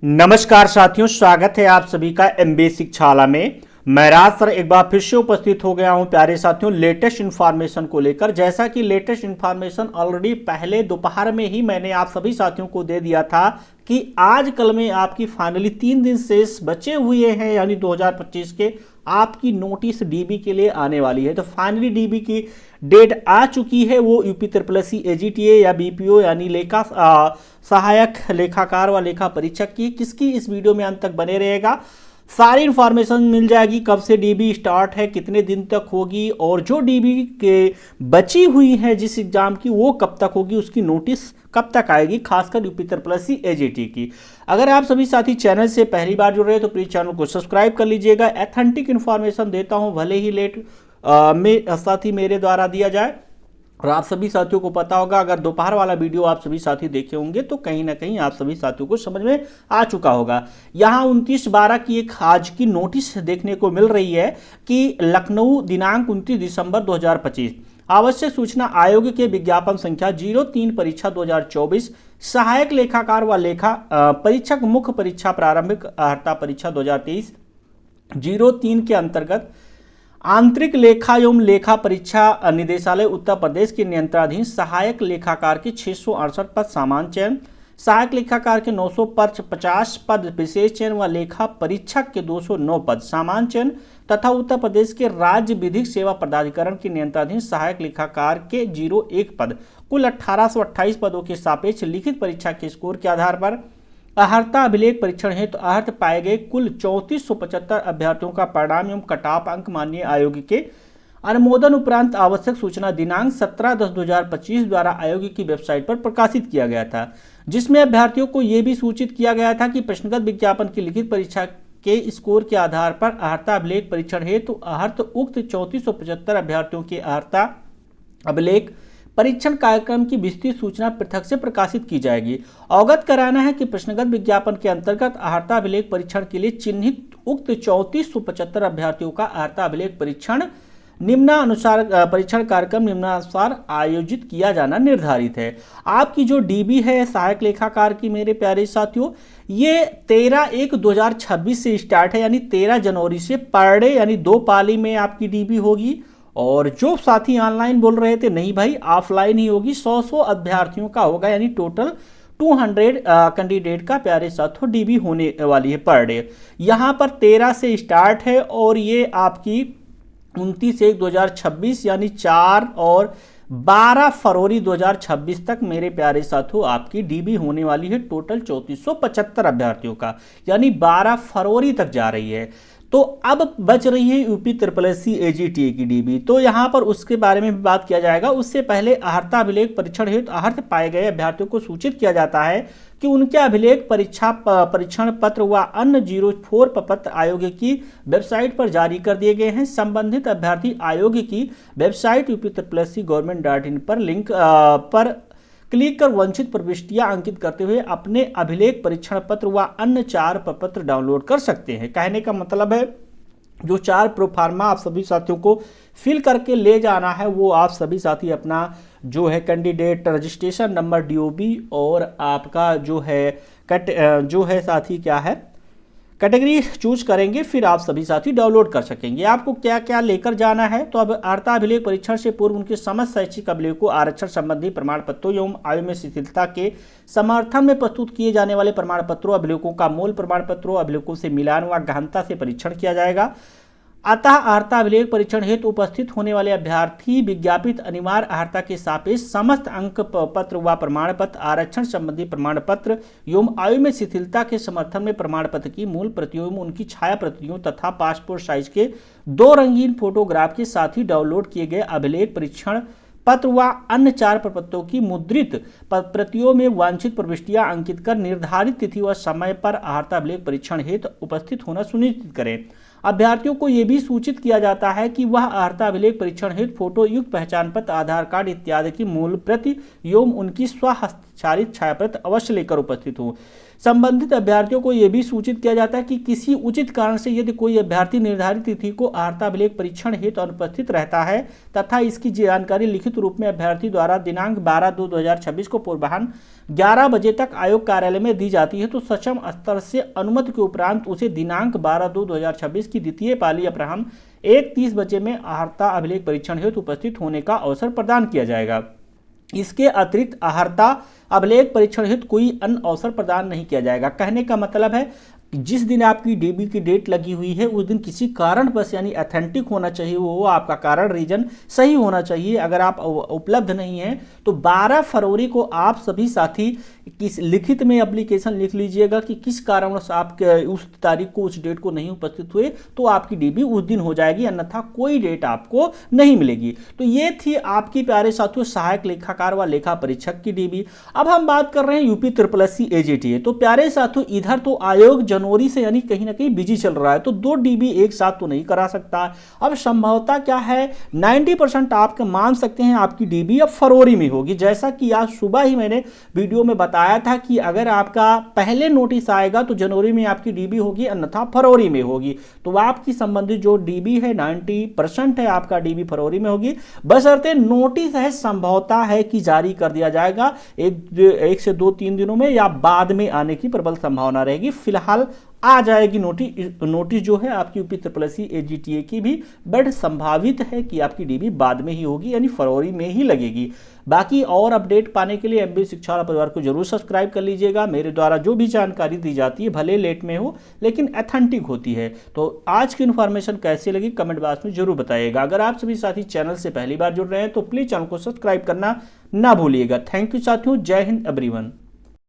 नमस्कार साथियों, स्वागत है आप सभी का एमबीए शिक्षाला में। मैं राज सर एक बार फिर से उपस्थित हो गया हूं प्यारे साथियों लेटेस्ट इन्फॉर्मेशन को लेकर। जैसा कि लेटेस्ट इन्फॉर्मेशन ऑलरेडी पहले दोपहर में ही मैंने आप सभी साथियों को दे दिया था कि आज कल में आपकी फाइनली 3 दिन शेष बचे हुए हैं, यानी 2025 के आपकी नोटिस डीबी के लिए आने वाली है। तो फाइनली डीबी की डेट आ चुकी है, वो यूपी ट्रिपल एजीटीए या बीपीओ यानी लेखा सहायक लेखाकार व लेखा परीक्षक की। किसकी इस वीडियो में अंत तक बने रहेगा, सारी इंफॉर्मेशन मिल जाएगी। कब से डीबी स्टार्ट है, कितने दिन तक होगी, और जो डीबी के बची हुई है जिस एग्जाम की वो कब तक होगी, उसकी नोटिस कब तक आएगी, खासकर यूपी ट्रिपल एजीटी की। अगर आप सभी साथी चैनल से पहली बार जुड़ रहे हैं तो प्लीज चैनल को सब्सक्राइब कर लीजिएगा। ऑथेंटिक इन्फॉर्मेशन देता हूं, भले ही लेट साथी मेरे द्वारा दिया जाए। और आप सभी साथियों को पता होगा, अगर दोपहर वाला वीडियो आप सभी साथी देखे होंगे तो कहीं ना कहीं आप सभी साथियों को समझ में आ चुका होगा। यहाँ 29/12 की एक आज की नोटिस देखने को मिल रही है कि लखनऊ दिनांक 29 दिसंबर 2025 आवश्यक सूचना आयोग के विज्ञापन संख्या 03 परीक्षा 2024 सहायक लेखाकार व लेखा परीक्षक मुख्य परीक्षा प्रारंभिक अर्हता परीक्षा 2023 03 के अंतर्गत आंतरिक लेखा एवं लेखा परीक्षा निदेशालय उत्तर प्रदेश के नियंत्रणाधीन सहायक लेखाकार के 668 पद सामान्य चयन, सहायक लेखाकार के 950 पद विशेष चयन व लेखा परीक्षक के 209 पद सामान्य चयन तथा उत्तर प्रदेश के राज्य विधिक सेवा प्राधिकरण के नियंत्रणाधीन सहायक लेखाकार के 01 पद कुल 1828 पदों के सापेक्ष लिखित परीक्षा के स्कोर के आधार पर अर्हता अभिलेख परीक्षण हेतु तो अर्हत पाए गए कुल 3475 अभ्यर्थियों का परिणाम एवं कटाप अंक माननीय आयोग के अनुमोदन उपरांत आवश्यक सूचना दिनांक 17/10/2025 द्वारा आयोग की वेबसाइट पर प्रकाशित किया गया था, जिसमें अभ्यर्थियों को यह भी सूचित किया गया था कि प्रश्नगत विज्ञापन की लिखित परीक्षा के स्कोर के आधार पर अर्हता अभिलेख परीक्षण हेतु अर्हत उक्त 3475 अभ्यर्थियों के अर्हता अभिलेख परीक्षण कार्यक्रम की विस्तृत सूचना पृथक से प्रकाशित की जाएगी। अवगत कराना है कि प्रश्नगत विज्ञापन के अंतर्गत अर्हता अभिलेख परीक्षण के लिए चिन्हित उक्त 3475 अभ्यर्थियों का अर्हता अभिलेख परीक्षण निम्नानुसार परीक्षण कार्यक्रम निम्नानुसार आयोजित किया जाना निर्धारित है। आपकी जो डीबी है सहायक लेखाकार की मेरे प्यारे साथियों, ये 13/1/2026 से स्टार्ट है, यानी 13 जनवरी से पर डे यानी 2 पाली में आपकी डीबी होगी। और जो साथी ऑनलाइन बोल रहे थे नहीं भाई ऑफलाइन ही होगी, 100 अभ्यर्थियों का होगा, यानी टोटल 200 कैंडिडेट का प्यारे साथियों डीबी होने वाली है पर डे। यहाँ पर 13 से स्टार्ट है और ये आपकी 29/1/2026 यानी 4 और 12 फरवरी 2026 तक मेरे प्यारे साथियों आपकी डीबी होने वाली है। टोटल 3475 अभ्यर्थियों का, यानी 12 फरवरी तक जा रही है। तो अब बच रही है यूपी ट्रिपल एजीटीए की डीबी, तो यहाँ पर उसके बारे में भी बात किया जाएगा। उससे पहले अर्हता अभिलेख परीक्षण हेतु अर्हत पाए गए अभ्यर्थियों को सूचित किया जाता है कि उनके अभिलेख परीक्षण पत्र व अन्य 04 प्रपत्र आयोग की वेबसाइट पर जारी कर दिए गए हैं। संबंधित अभ्यर्थी आयोग की वेबसाइट uptripleccgovernment.in पर लिंक पर क्लिक कर वंचित प्रविष्टियां अंकित करते हुए अपने अभिलेख परीक्षण पत्र व अन्य 4 प्रपत्र डाउनलोड कर सकते हैं। कहने का मतलब है जो 4 प्रोफार्मा आप सभी साथियों को फिल करके ले जाना है, वो आप सभी साथी अपना जो है कैंडिडेट रजिस्ट्रेशन नंबर डीओबी और आपका जो है साथी क्या है कैटेगरी चूज करेंगे, फिर आप सभी साथी डाउनलोड कर सकेंगे। आपको क्या क्या लेकर जाना है, तो अब अर्हता अभिलेख परीक्षण से पूर्व उनके समस्त शैक्षिक अभिलेखों आरक्षण संबंधी प्रमाण पत्रों एवं आयु में शिथिलता के समर्थन में प्रस्तुत किए जाने वाले प्रमाण पत्रों अभिलेखों का मूल प्रमाण पत्रों अभिलेखों से मिलान व गहनता से परीक्षण किया जाएगा। अतः अर्हता अभिलेख परीक्षण हेतु उपस्थित होने वाले अभ्यर्थी विज्ञापित अनिवार्य अर्हता के सापेक्ष समस्त अंक पत्र व प्रमाण पत्र आरक्षण संबंधी प्रमाण पत्र एवं आयु में शिथिलता के समर्थन में प्रमाण पत्र की मूल प्रतियों में उनकी छाया प्रतियों तथा पासपोर्ट साइज के 2 रंगीन फोटोग्राफ के साथ ही डाउनलोड किए गए अभिलेख परीक्षण पत्र व अन्य 4 प्रपत्रों की मुद्रित प्रतियों में वांछित प्रविष्टियां अंकित कर निर्धारित तिथि व समय पर अर्हता अभिलेख परीक्षण हेतु उपस्थित होना सुनिश्चित करें। अभ्यर्थियों को यह भी सूचित किया जाता है कि वह अर्हता अभिलेख परीक्षण हेतु फोटो युक्त पहचान पत्र, आधार कार्ड इत्यादि की मूल प्रति एवं उनकी स्वहस्ताक्षरित छायाप्रति अवश्य लेकर उपस्थित हो। संबंधित अभ्यर्थियों को यह भी सूचित किया जाता है कि किसी उचित कारण से यदि कोई अभ्यर्थी निर्धारित तिथि को अर्हता अभिलेख परीक्षण हेतु अनुपस्थित रहता है तथा इसकी जानकारी लिखित रूप में अभ्यर्थी द्वारा दिनांक 12/2/2026 को पूर्वाह्न 11 बजे तक आयोग कार्यालय में दी जाती है, तो सक्षम स्तर से अनुमति के उपरांत उसे दिनांक 12/2/2026 की द्वितीय पाली अपराह्न 1:30 बजे में अर्हता अभिलेख परीक्षण हेतु उपस्थित होने का अवसर प्रदान किया जाएगा। इसके अतिरिक्त अर्हता अभिलेख परीक्षण हेतु कोई अन्य अवसर प्रदान नहीं किया जाएगा। कहने का मतलब है जिस दिन आपकी डीबी की डेट लगी हुई है उस दिन किसी कारण बस यानी ऑथेंटिक होना चाहिए, वो आपका कारण रीजन सही होना चाहिए। अगर आप उपलब्ध नहीं हैं तो 12 फरवरी को आप सभी साथी किस लिखित में एप्लीकेशन लिख लीजिएगा कि किस कारणवश आप उस तारीख को उस डेट को नहीं उपस्थित हुए, तो आपकी डीबी उस दिन हो जाएगी, अन्यथा कोई डेट आपको नहीं मिलेगी। तो ये थी आपकी प्यारे साथियों सहायक लेखाकार व लेखा परीक्षक की डीबी। अब हम बात कर रहे हैं यूपी SSC AGTA। तो प्यारे साथियों इधर तो आयोग जनवरी से यानी कहीं ना कहीं बिजी चल रहा है, तो 2 डीबी एक साथ तो नहीं करा सकता। अब संभवतः क्या है 90% आप मान सकते हैं आपकी डीबी अब फरवरी में होगी। जैसा कि आज सुबह ही मैंने वीडियो में बताया था कि अगर आपका पहले नोटिस आएगा तो जनवरी में आपकी डीबी होगी, अन्यथा फरवरी में होगी। तो आपकी संबंधित जो डीबी है 90% है आपका डीबी फरवरी में होगी, बशर्ते नोटिस है संभवतः है कि जारी कर दिया जाएगा एक से 2-3 दिनों में या बाद में आने की प्रबल संभावना रहेगी। फिलहाल आ जाएगी नोटिस जो है आपकी यूपी SSC AGTA की भी, बट संभावित है कि आपकी डीबी बाद में ही होगी यानी फरवरी में ही लगेगी। बाकी और अपडेट पाने के लिए एमबी शिक्षा वाला परिवार को जरूर सब्सक्राइब कर लीजिएगा। मेरे द्वारा जो भी जानकारी दी जाती है भले लेट में हो लेकिन ऑथेंटिक होती है। तो आज की इन्फॉर्मेशन कैसी लगी कमेंट बॉक्स में जरूर बताइएगा। अगर आप सभी साथी चैनल से पहली बार जुड़ रहे हैं तो प्लीज चैनल को सब्सक्राइब करना ना भूलिएगा। थैंक यू साथियों, जय हिंद एवरीवन।